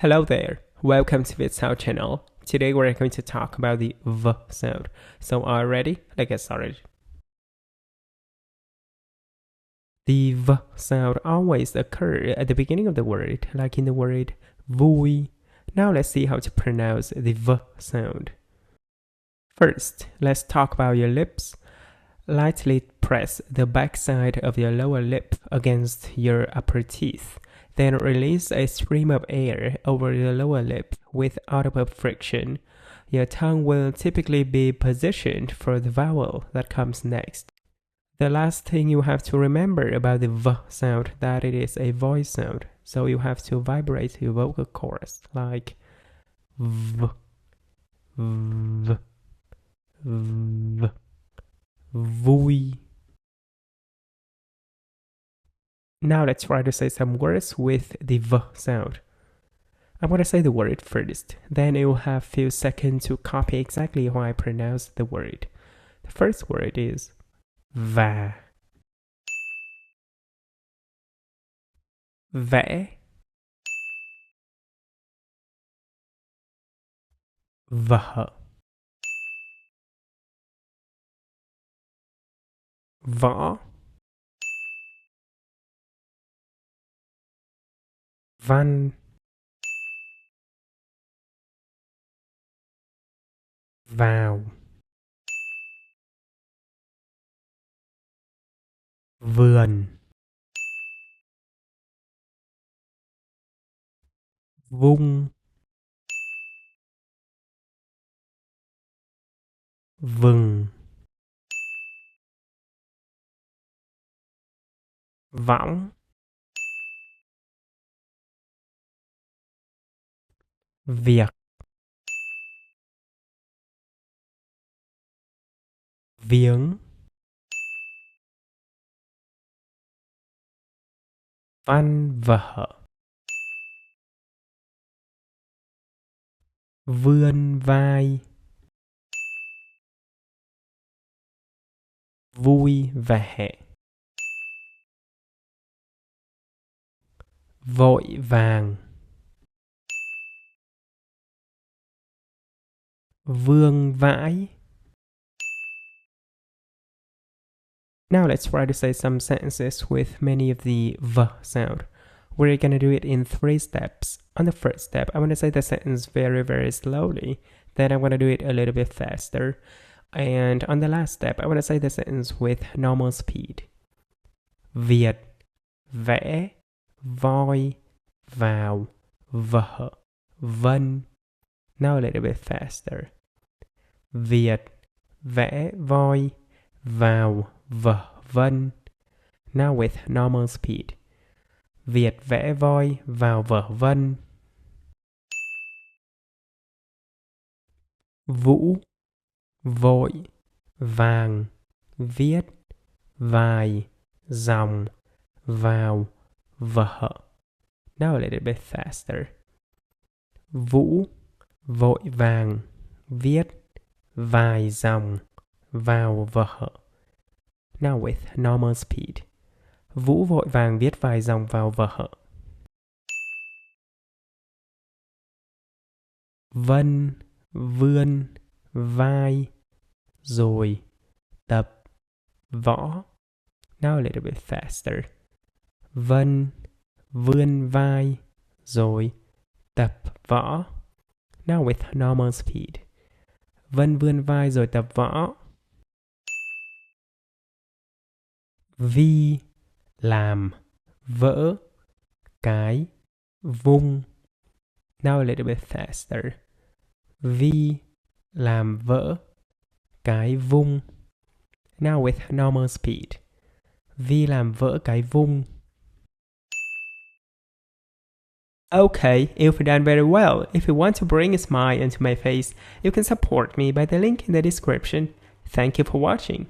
Hello there, welcome to Vietnamese channel. Today we're going to talk about the V sound. So are you ready? Let's get started. The V sound always occurs at the beginning of the word, like in the word vui. Now let's see how to pronounce the V sound. First, let's talk about your lips. Lightly press the back side of your lower lip against your upper teeth. Then release a stream of air over the lower lip with audible friction. Your tongue will typically be positioned for the vowel that comes next. The last thing you have to remember about the V sound that it is a voice sound. So you have to vibrate your vocal cords like V, V, V, vui. Now let's try to say some words with the V sound. I'm going to say the word first, then you'll have a few seconds to copy exactly how I pronounce the word. The first word is va, vẽ, vợ, võ, văn, vào, vườn, vung, vừng, võng, việc, viếng, văn vở, vươn vai, vui vẻ, vội vàng, vương vãi. Now let's try to say some sentences with many of the V sound. We're going to do it in 3 steps. On the first step, I'm going to say the sentence very slowly. Then I'm going to do it a little bit faster. And on the last step, I'm going to say the sentence with normal speed. Việt, vẽ, voi, vào, vợ, vân. Now a little bit faster. Việt, vẽ, voi, vào, vợ, vân. Now with normal speed. Việt vẽ voi vào vở vân. Vũ, vội, vàng, viết, vài, dòng, vào, vở. Now a little bit faster. Vũ, vội vàng, viết, vài dòng, vào vở. Now with normal speed. Vũ vội vàng viết vài dòng vào vở. Vân, vươn, vai, rồi, tập, võ. Now a little bit faster. Vân, vươn vai, rồi, tập, võ. Now with normal speed. Vân vươn vai rồi tập võ. Vi, làm, vỡ, cái, vung. Now a little bit faster. Vi, làm vỡ, cái vung. Now with normal speed. Vi làm vỡ cái vung. Okay, you've done very well. If you want to bring a smile into my face, you can support me by the link in the description. Thank you for watching.